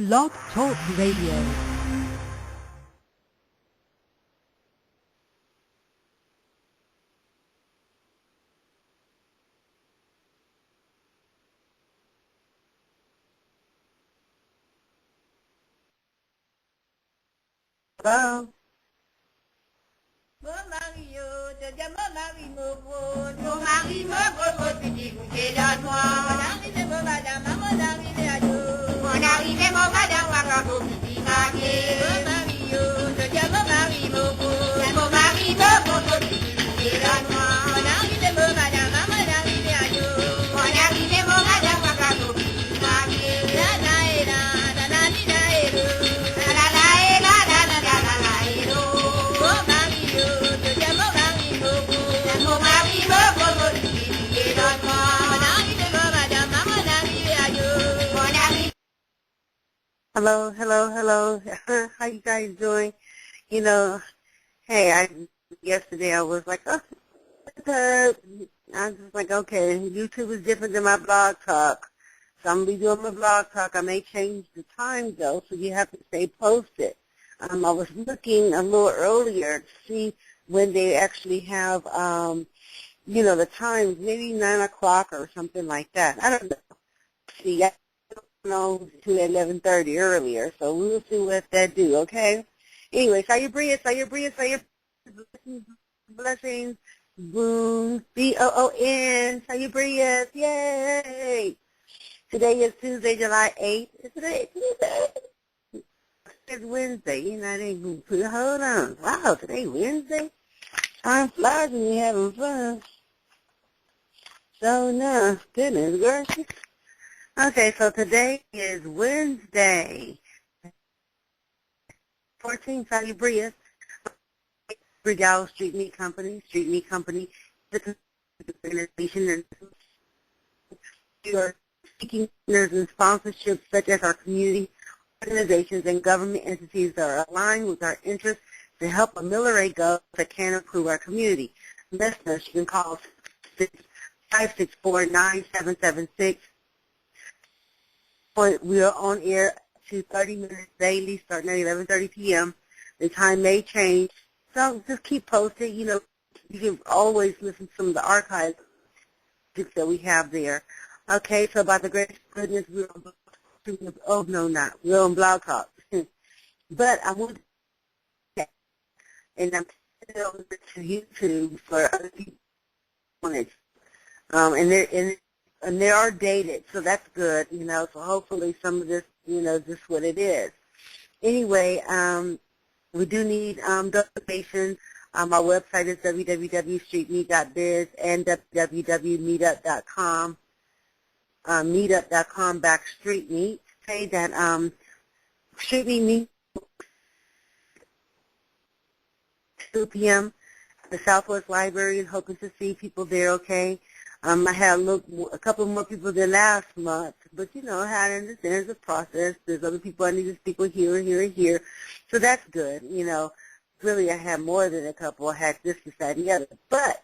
Blog Talk Radio. Hello. Mon mari, te dis mon mari me vaut, mon mari me vaut, puis dis vous qui donne-moi. Mon mari c'est mon madame, mon mari c'est à deux. Mon mari c'est mon madame, moi quand vous dis marié. Mon mari, te dis mon mari me vaut, mon mari me vaut, puis dis vous qui donne-moi. Mon mari c'est mon madame, mon mari c'est à deux. Mon mari c'est mon madame, moi quand vous dis marié. La la et la, la la ni la et le. La la la et la, la la la la la et le. Mon mari, te dis mon mari me vaut, mon mari me vaut, puis dis vous qui donne-moi. Mon mari c'est mon madame, mon mari c'est à deux. Mon mari. Hello. How you guys doing? You know, hey, yesterday I was like, oh, I was just like, okay, YouTube is different than my blog talk. So I'm going to be doing my blog talk. I may change the time, though, so you have to stay posted. I was looking a little earlier to see when they actually have, the times, maybe 9 o'clock or something like that. I don't know. See, I don't know to 11:30 earlier, so we'll see what that do, okay? Anyway, Sayabria, blessings, boom, B-O-O-N, Sayabria, yay! Today is Tuesday, July 8th. Is today Tuesday? It's Wednesday. You know, they put, hold on. Wow, today Wednesday? Time flies when you're having fun. So now, goodness gracious. Okay, so today is Wednesday. 14th, Sayabria. Brigalow Street Meat Company, the organization, and we are seeking partners and sponsorships such as our community organizations and government entities that are aligned with our interests to help ameliorate goals that can improve our community. Listeners, you can call 564-9776. We are on air to 30 minutes daily, starting at 11:30 p.m. The time may change, so just keep posted. You know, you can always listen to some of the archives that we have there. Okay, so about the great goodness, we're on Blog Talk. Oh, no, not. We're on Blog Talk. But I want to, and I'm sending over to YouTube for other people on it. And they are dated, so that's good, you know, so hopefully some of this, just what it is. Anyway, we do need donations. Our website is www.streetmeat.biz and www.meetup.com. Meetup.com/streetmeat. Say that Street Meat 2 p.m. at the Southwest Library, and hoping to see people there, okay? I had a couple more people than last month, but, I had to understand it's a process. There's other people I need to speak with here. So that's good, Really, I had more than a couple. I had this, that, and the other. But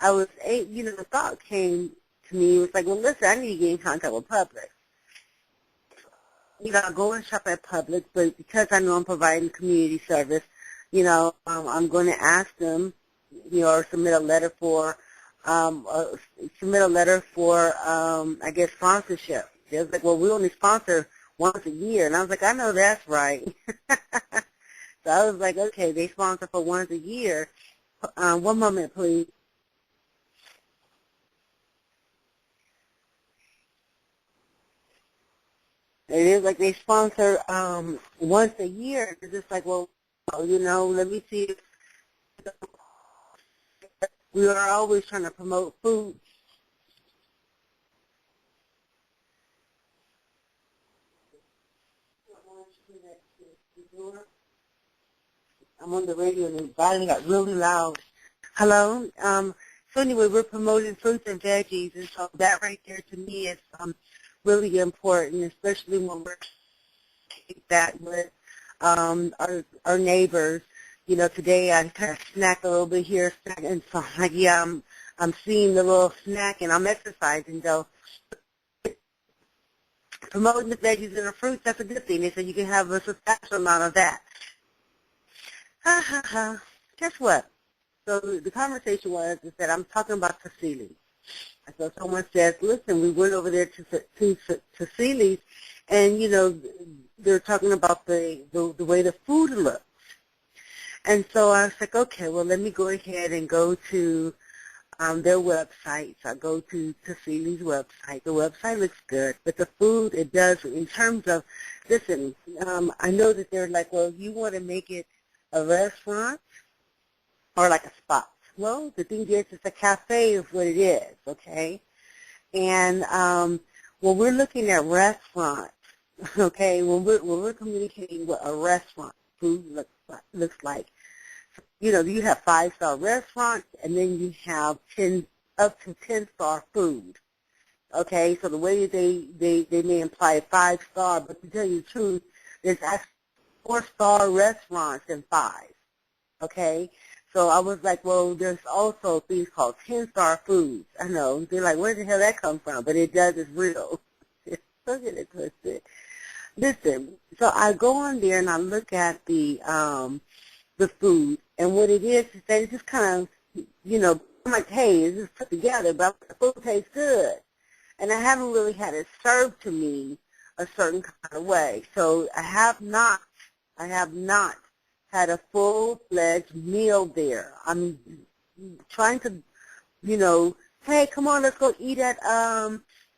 I was, the thought came to me. It was like, well, listen, I need to get in contact with Publix. I go and shop at Publix, but because I know I'm providing community service, I'm going to ask them, or submit a letter for, I guess, sponsorship. They was like, well, we only sponsor once a year. And I was like, I know that's right. So I was like, okay, they sponsor for once a year. One moment, please. It is like they sponsor once a year. It's just like, well, let me see. We are always trying to promote food. I'm on the radio and the volume got really loud. Hello? So anyway, we're promoting fruits and veggies, and so that right there to me is really important, especially when we're doing that with our neighbors. Today I kind of snack a little bit here, and so I'm like, yeah, I'm seeing the little snack, and I'm exercising, though. promoting the veggies and the fruits, that's a good thing. They said you can have a substantial amount of that. Ha, ha, ha. Guess what? So the conversation was is that I'm talking about tzatziki. And so someone says, listen, we went over there to Sealy's, and, you know, they're talking about the way the food looks. And so I was like, okay, well, let me go ahead and go to their website. So I go to Sealy's website. The website looks good, but the food, it does, in terms of, listen, I know that they're like, well, you want to make it a restaurant or like a spot. Well, the thing is, it's a cafe is what it is, okay? And when we're looking at restaurants, okay, when we're communicating what a restaurant food looks like, you know, you have 5-star restaurants, and then you have up to 10-star food, okay? So the way they may imply 5-star, but to tell you the truth, there's actually 4-star restaurants and 5, okay? So I was like, well, there's also things called 10-star foods. I know. They're like, where the hell that come from? But it does. It's real. Don't get it twisted. Listen, so I go on there and I look at the food, and what it is that it just kind of, you know, I'm like, hey, it's just put together, but the food tastes good. And I haven't really had it served to me a certain kind of way. So I have not had a full-fledged meal there. I'm trying to, you know, hey, come on, let's go eat at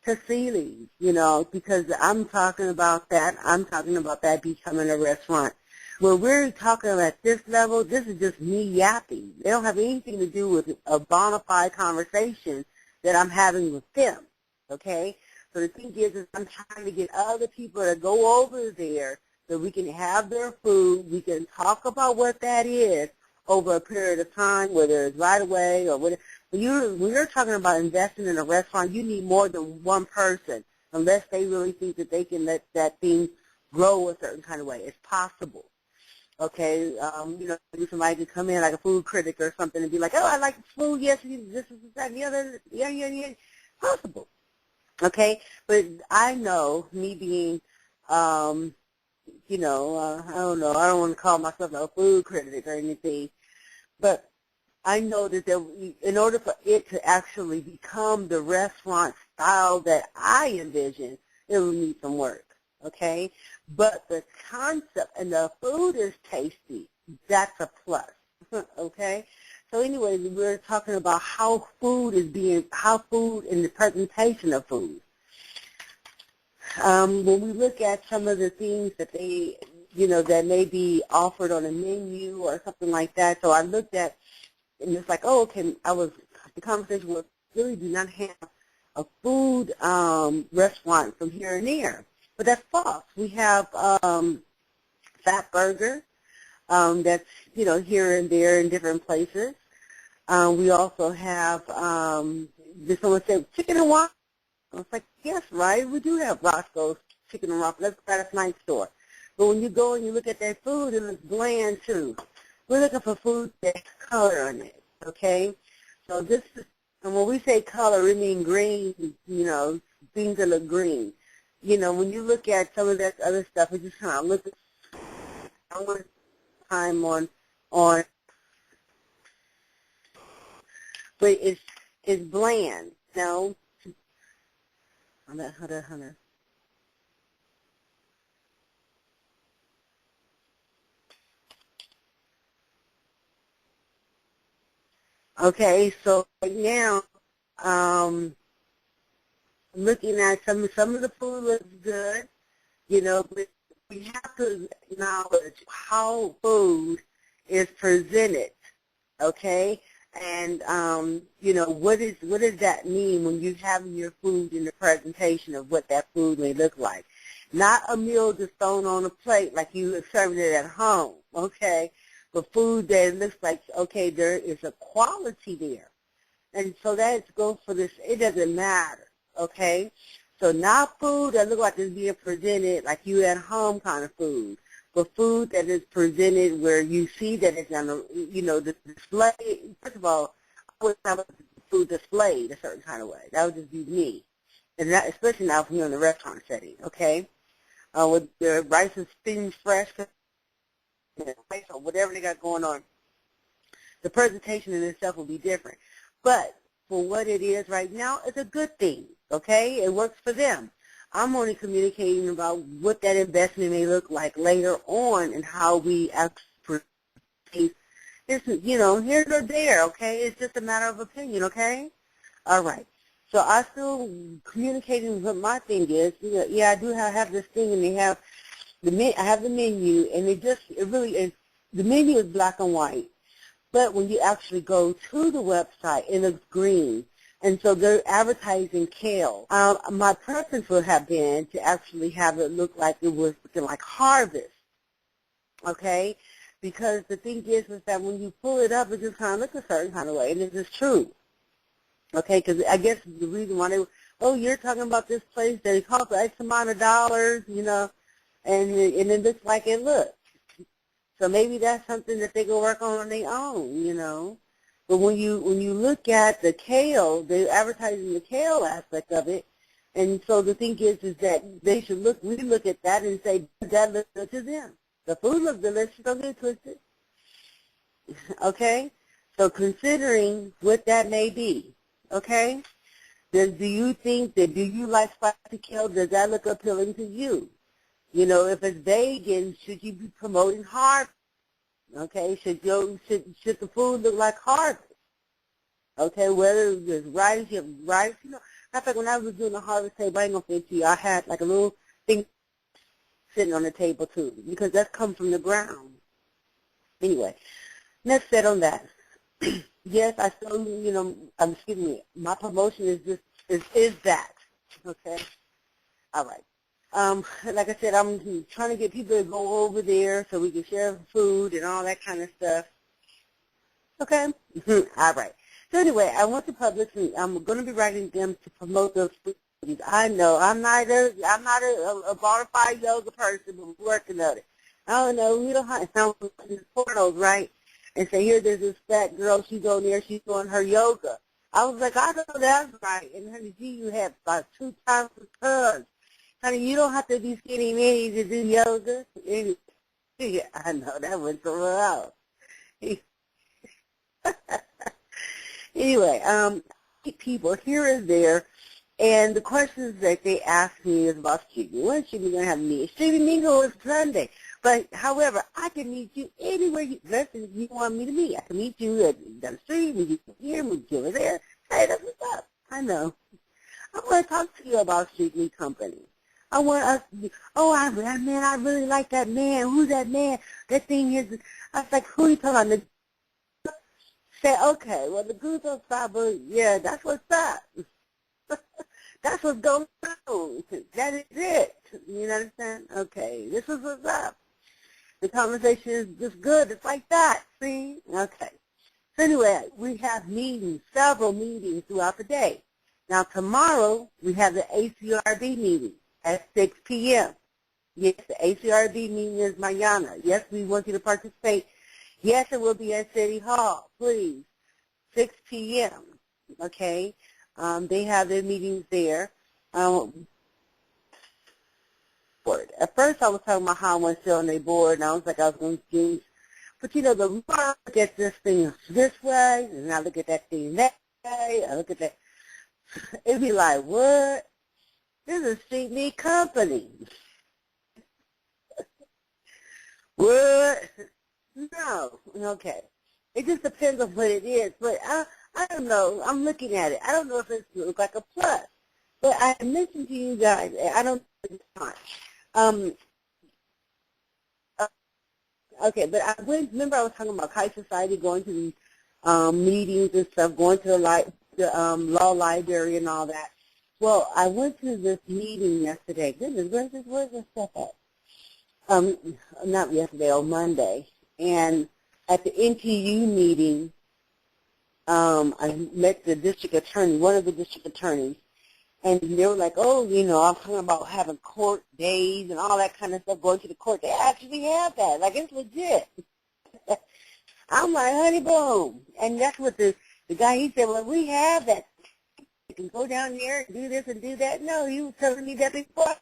Tassili's, you know, because I'm talking about that. I'm talking about that becoming a restaurant. When we're talking at this level, this is just me yapping. They don't have anything to do with a bona fide conversation that I'm having with them, okay? So the thing is I'm trying to get other people to go over there so we can have their food, we can talk about what that is over a period of time, whether it's right away or whatever. When you're talking about investing in a restaurant, you need more than one person, unless they really think that they can let that thing grow a certain kind of way. It's possible, okay? You know, maybe somebody could come in like a food critic or something and be like, oh, I like food, yes, this is that, and the other, yeah. Possible, okay? But I know, me being, you know, I don't know. I don't want to call myself a food critic or anything, but I know that in order for it to actually become the restaurant style that I envision, it will need some work, okay? But the concept and the food is tasty. That's a plus, okay? So anyway, we're talking about how food and the presentation of food. When we look at some of the things that they, you know, that may be offered on a menu or something like that, so I looked at, and it's like, oh, okay, the conversation was, really do not have a food restaurant from here and there. But that's false. We have Fat Burger that's, you know, here and there in different places. We also have, someone said, chicken and waffles. I was like, yes, right, we do have Roscoe's Chicken and Waffles. That's a nice store. But when you go and you look at that food, it looks bland, too. We're looking for food that has color in it, okay? So this is, and when we say color, we mean green, you know, things that look green. You know, when you look at some of that other stuff, we just kind of look at, I want time on, but it's bland, you know? Hunter. Okay, so right now, looking at some of the food looks good, you know, but we have to acknowledge how food is presented, okay? And, you know, what does that mean when you're having your food in the presentation of what that food may look like? Not a meal just thrown on a plate like you are serving it at home, okay? But food that looks like, okay, there is a quality there. And so that goes for this, it doesn't matter, okay? So not food that looks like it's being presented like you at home kind of food, but food that is presented where you see that it's on a, you know, the display. First of all, I would have food displayed a certain kind of way. That would just be me. and not, especially now if you're in a restaurant setting, okay? With the rice is steamed fresh, or whatever they got going on, the presentation in itself will be different. But for what it is right now, it's a good thing, okay? It works for them. I'm only communicating about what that investment may look like later on and how we actually proceed. It's, here or there, okay? It's just a matter of opinion, okay? All right. So I still communicating what my thing is. Yeah, I do have this thing, and they have I have the menu, and it really is. The menu is black and white, but when you actually go to the website, it looks green, and so they're advertising kale. My preference would have been to actually have it look like it was looking like harvest, okay? Because the thing is that when you pull it up, it just kind of looks a certain kind of way, and it is true. Okay, because I guess the reason why you're talking about this place that it costs X amount of dollars, and it looks like it looks. So maybe that's something that they can work on their own, But when you look at the kale, they're advertising the kale aspect of it, and so the thing is that we look at that and say, that looks good to them. The food looks delicious, don't get it twisted. Okay? So considering what that may be, okay? Do you like spicy kale? Does that look appealing to you? If it's vegan, should you be promoting harvest? Okay, should the food look like harvest? Okay, whether there's rice, you have rice. In fact, when I was doing the harvest table, I ain't gonna fit to you, I had like a little thing sitting on the table too, because that's come from the ground. Anyway, enough said on that. Yes, I still, excuse me, my promotion is that, okay? All right. Like I said, I'm trying to get people to go over there so we can share food and all that kind of stuff. Okay? All right. So anyway, I want to publish, I'm going to be writing them to promote those food. I know, I'm not a bona fide yoga person, but we're working on it. I don't know, we don't have these portals, right? And say, here, there's this fat girl, she's on there, she's doing her yoga. I was like, I know that's right. And honey, you have about 2 times the tons. Honey, you don't have to be skinny mini to do yoga. Yeah, I know, that went somewhere else. Anyway, people here and there, and the questions that they ask me is about streaming. When is streaming going to have me? Streaming Mingle is Sunday. But, however, I can meet you anywhere you want me to meet. I can meet you down the street, meet you here, meet you over there. Hey, that's what's up. I know. I want to talk to you about Street Meat Company. I want us to be, that man, I really like that man. Who's that man? That thing is, I was like, who are you talking about? Say, okay, well, the goose on Saba, yeah, that's what's up. That's what's going on. That is it. You understand? Okay, this is what's up. The conversation is just good. It's like that, see? Okay. So anyway, we have meetings, several meetings throughout the day. Now, tomorrow, we have the ACRB meeting at 6 p.m. Yes, the ACRB meeting is mañana. Yes, we want you to participate. Yes, it will be at City Hall, please. 6 p.m., okay? They have their meetings there. At first, I was talking about how I want to sit on their board, and I was like, I was going to do. But, the more I look at this thing this way, and I look at that thing that way, I look at that, it'd be like, what? This is Street Meat Company. What? No. Okay. It just depends on what it is. But I don't know. I'm looking at it. I don't know if it looks like a plus. But I mentioned to you guys, I don't know at the time. Okay, but remember I was talking about Kite Society, going to these meetings and stuff, going to the law library and all that. Well, I went to this meeting yesterday. Goodness, where's this stuff at? Not yesterday, on Monday. And at the NTU meeting, I met the district attorney, one of the district attorneys, and they were like, I'm talking about having court days and all that kind of stuff, going to the court. They actually have that. Like, it's legit. I'm like, honey, boom. And that's what the guy, he said, well, we have that. can go down there and do this and do that. No, you were telling me that before.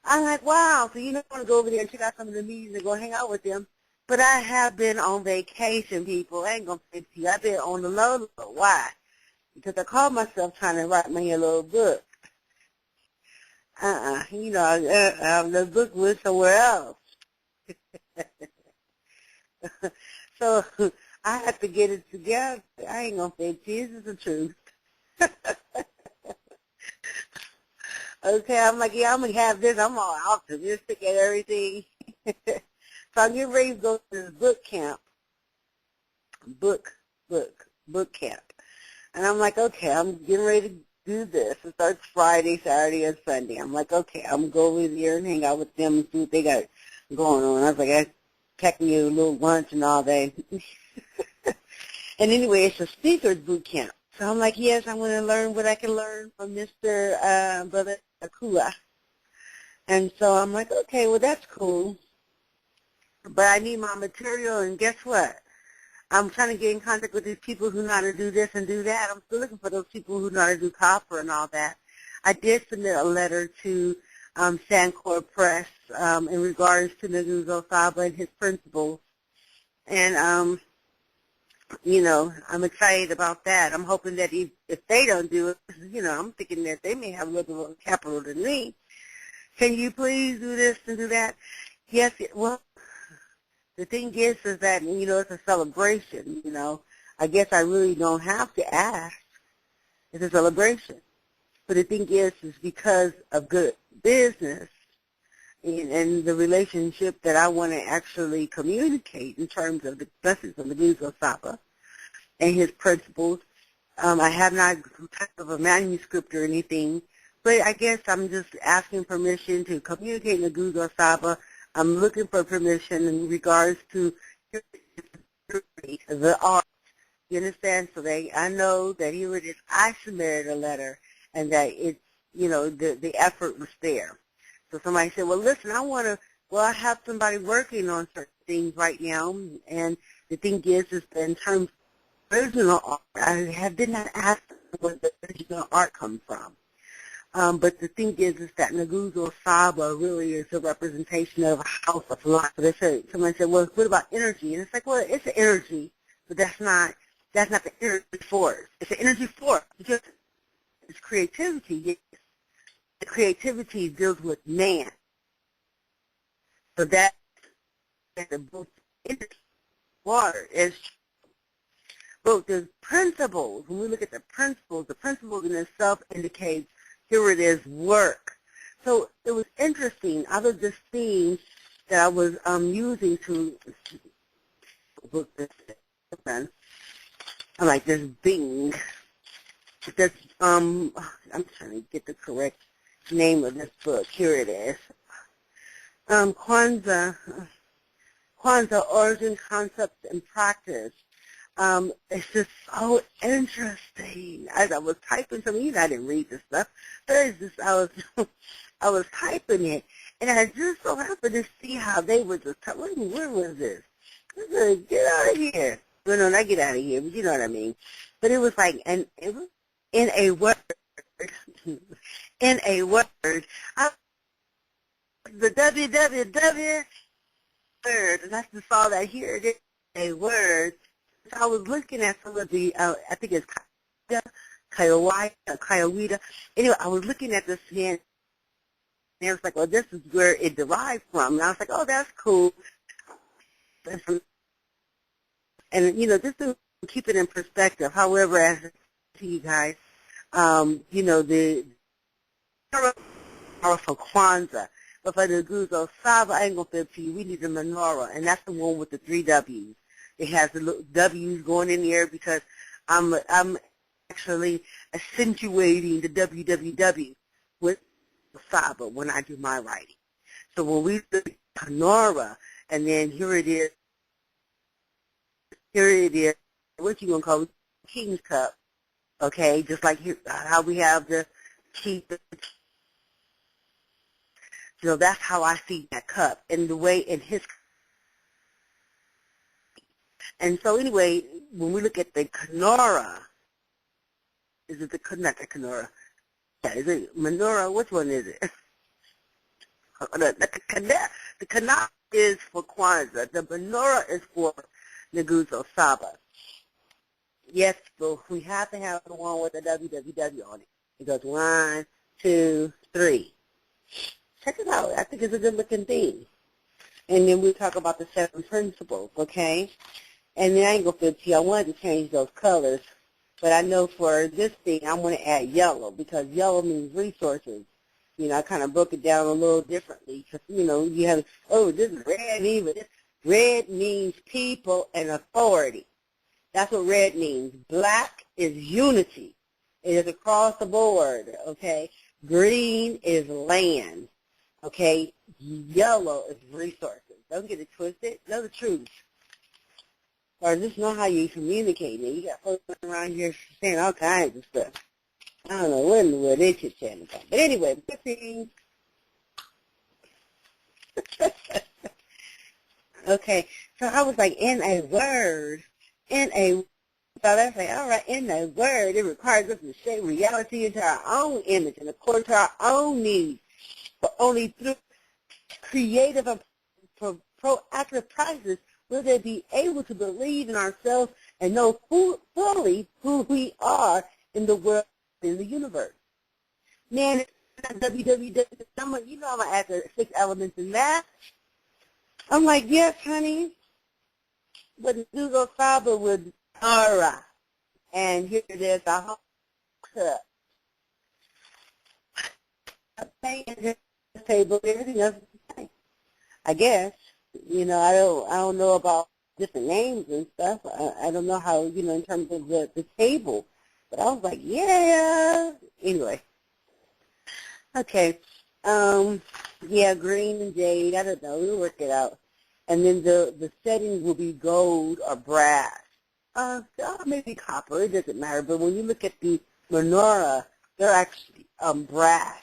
I'm like, wow. So you don't want to go over there and check out some of the meetings and go hang out with them. But I have been on vacation, people. I ain't going to say to you. I've been on the low. Why? Because I called myself trying to write me a little book. The book was somewhere else. So I have to get it together. I ain't going to say Jesus the truth. Okay, I'm like, yeah, I'm going to have this. I'm all optimistic and everything. So I'm getting ready to go to this book camp. Book camp. And I'm like, okay, I'm getting ready to do this. It starts Friday, Saturday, and Sunday. I'm like, okay, I'm going to go over there and hang out with them and see what they got going on. I was like, I packed me a little lunch and all that. And anyway, it's a speaker's boot camp. So I'm like, yes, I'm going to learn what I can learn from Mr. Brother Akua. And so I'm like, okay, well, that's cool. But I need my material, and guess what? I'm trying to get in contact with these people who know how to do this and do that. I'm still looking for those people who know how to do copper and all that. I did submit a letter to Sancor Press in regards to Nguzo Saba and his principles. And, I'm excited about that. I'm hoping that if they don't do it, I'm thinking that they may have a little more capital than me. Can you please do this and do that? Yes, well, the thing is that, it's a celebration, I guess I really don't have to ask. It's a celebration. But the thing is because of good business and the relationship that I want to actually communicate in terms of the message of the Nguzo Saba and his principles. I have not type of a manuscript or anything, but I guess I'm just asking permission to communicate in the Nguzo Saba. I'm looking for permission in regards to the art. You understand? So I know that here it is. I submitted a letter, and that it's, the effort was there. So somebody said, well, listen, I have somebody working on certain things right now, and the thing is that in terms of original art, I did not ask where the original art comes from. But the thing is that Nguzo Saba really is a representation of a house of life. So somebody said, well, what about energy? And it's like, well, it's an energy, but that's not the energy force. It's an energy force. It's creativity. Yes. The creativity deals with man. So that the both energy, water is both the principles. When we look at the principles in itself indicates here it is, work. So it was interesting. Out of this theme that I was using to book this, I'm like this Bing. This I'm trying to get the correct name of this book. Here it is. Kwanzaa Origin, Concepts, and Practice. It's just so interesting. As I was typing something, I didn't read this stuff, but it's just I was typing it, and I just so happened to see how they were just where was this? I said, get out of here. No, not get out of here, but you know what I mean. But it was like, and it was in a word, the www word, and that's just all that here it is, a word. So I was looking at some of the, I think it's Kayawida. Anyway, I was looking at this again, and I was like, well, this is where it derived from. And I was like, oh, that's cool. And, just to keep it in perspective, however, as to you guys, the powerful Kwanzaa. But for the Nguzo Saba, I ain't going to fit to you. We need the menorah, and that's the one with the 3 W's. It has the W's going in there because I'm actually accentuating the www with Saba when I do my writing. So when we look at menorah, and then here it is, what you going to call it? King's Cup, okay, just like how we have the key. That's how I see that cup, and the way in his. And so anyway, when we look at the menorah, Is it not the Kenora? Yeah, is it menorah? Which one is it? The Kana is for Kwanzaa. The menorah is for Nguzo Saba. Yes, but we have to have the one with the www on it. It goes 1, 2, 3. Check it out. I think it's a good-looking thing. And then we talk about the 7 principles, okay? And then I ain't going to feel to you. I wanted to change those colors, but I know for this thing I'm going to add yellow because yellow means resources. You know, I kind of broke it down a little differently because, you know, you have, oh, this is red even. Red means people and authority. That's what red means. Black is unity. It is across the board, okay? Green is land, okay? Yellow is resources. Don't get it twisted. Know the truth. Or this is not how you communicate. Now, you got folks around here saying all kinds of stuff. I don't know what in the world they just chatting about. But anyway, good thing. Okay, so I was like, in a word, so that's like, all right, in a word, it requires us to shape reality into our own image and according to our own needs. But only through creative and proactive practices will they be able to believe in ourselves and know fully who we are in the world, in the universe. Man, www, you know I'm going to add the 6 elements in math. I'm like, yes, honey. But Nguzo Saba with Ara. And here it is, a whole cup. A thing in this table, everything else is the same. I guess. You know, I don't know about different names and stuff. I don't know how, you know, in terms of the table. But I was like, yeah. Anyway. Okay. Yeah, green and jade. I don't know. We'll work it out. And then the setting will be gold or brass. Maybe copper. It doesn't matter. But when you look at the menorah, they're actually brass.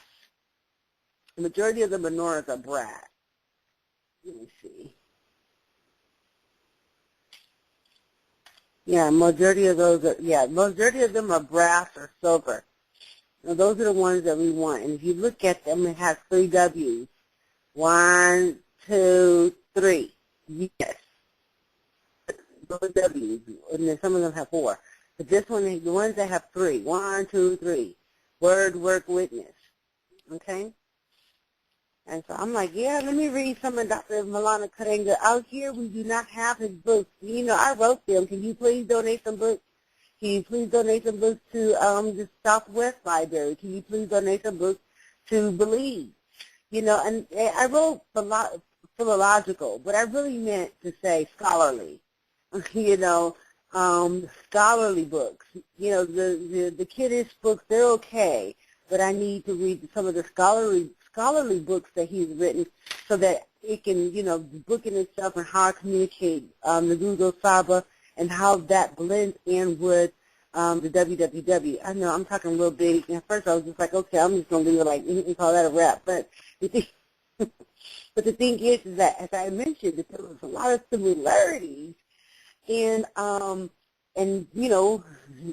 The majority of the menorahs are brass. Let me see. Yeah, majority of them are brass or silver. Now, those are the ones that we want. And if you look at them, it has 3 W's. 1, 2, 3. Yes. Those W's. And then some of them have 4. But this one, the ones that have 3. 1, 2, 3. Word, work, witness. Okay? And so I'm like, yeah, let me read some of Dr. Maulana Karenga. Out here, we do not have his books. You know, I wrote them. Can you please donate some books? Can you please donate some books to the Southwest Library? Can you please donate some books to Believe? You know, and I wrote philological, but I really meant to say scholarly. You know, scholarly books. You know, the kiddish books, they're okay, but I need to read some of the scholarly books that he's written so that it can, you know, the book in itself and how I communicate the Nguzo Saba and how that blends in with the www. I know I'm talking real big. And at first I was just like, okay, I'm just going to leave it like, you can call that a wrap. But the thing is that, as I mentioned, that there was a lot of similarities in, you know,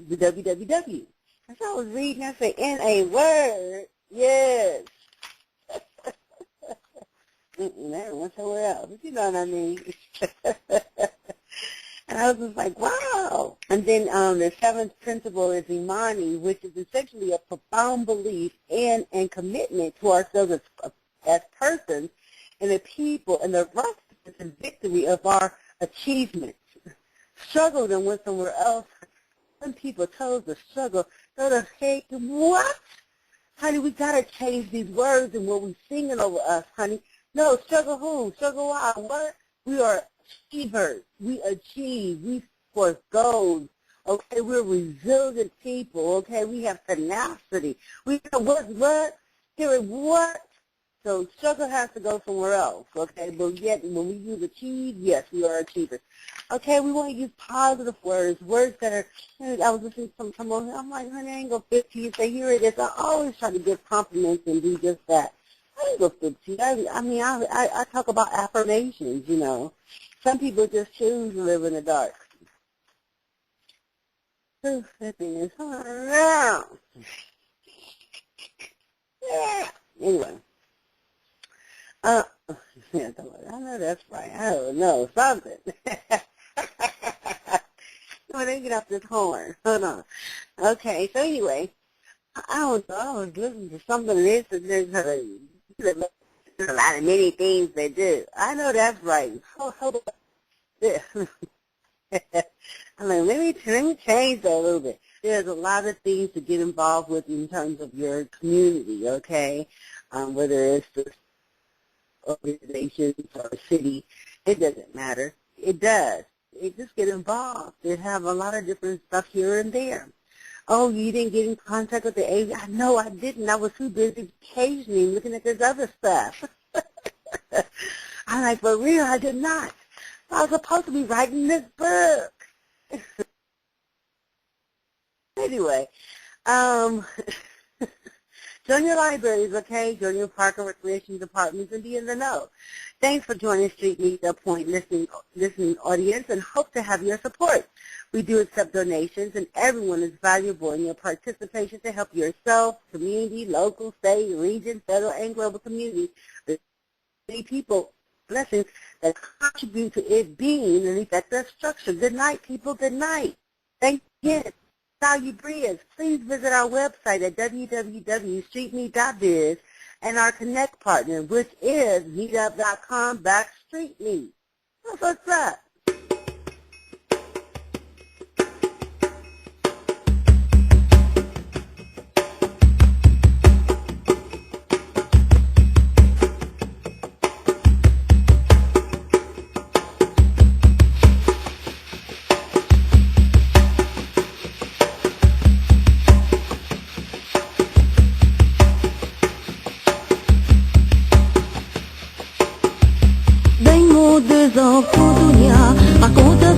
the www. As I was reading, I said, in a word, yes. That went somewhere else. You know what I mean? And I was just like, wow. And then the 7th principle is Imani, which is essentially a profound belief and commitment to ourselves as persons and the people and the righteousness and victory of our achievements. Struggle and went somewhere else. Some people told us to struggle. Go to hate. What? Honey, we got to change these words and what we're singing over us, honey. No, struggle who? Struggle why? What? We are achievers. We achieve. We force goals. Okay, we're resilient people. Okay, we have tenacity. We know what? Hear what? So struggle has to go somewhere else. Okay, but yet when we use achieve, yes, we are achievers. Okay, we want to use positive words that are. I was listening to some on. I'm like, honey, I ain't gonna fit to you. Say here it is. I always try to give compliments and do just that. I ain't gonna fit to you. I mean, I talk about affirmations. You know, some people just choose to live in the dark. That thing is hard now. Yeah. Anyway. Yeah, I know that's right. I don't know. Something. Let me get off this horn. Hold on. Okay, so anyway, I don't know. I was listening to something of this, and there's a lot of many things they do. I know that's right. Hold on. Yeah. I'm like, let me change that a little bit. There's a lot of things to get involved with in terms of your community, okay? Whether it's the organizations or a city, it doesn't matter. It does. It just get involved. They have a lot of different stuff here and there. Oh, you didn't get in contact with the agency? No, I didn't. I was too busy occasionally looking at this other stuff. I'm like, for real, I did not. I was supposed to be writing this book. Anyway, join your libraries, okay? Join your park and recreation departments and be in the know. Thanks for joining Street Meet, the Point listening audience, and hope to have your support. We do accept donations, and everyone is valuable in your participation to help yourself, community, local, state, region, federal, and global community. The many people, blessings, that contribute to it being an effective structure. Good night, people. Good night. Thank you again. Salubrias. Please visit our website at www.streetmeet.biz and our Connect partner, which is meetup.com/streetmeet. That's what's up. Des mots, des enfants, Dunia, raconte à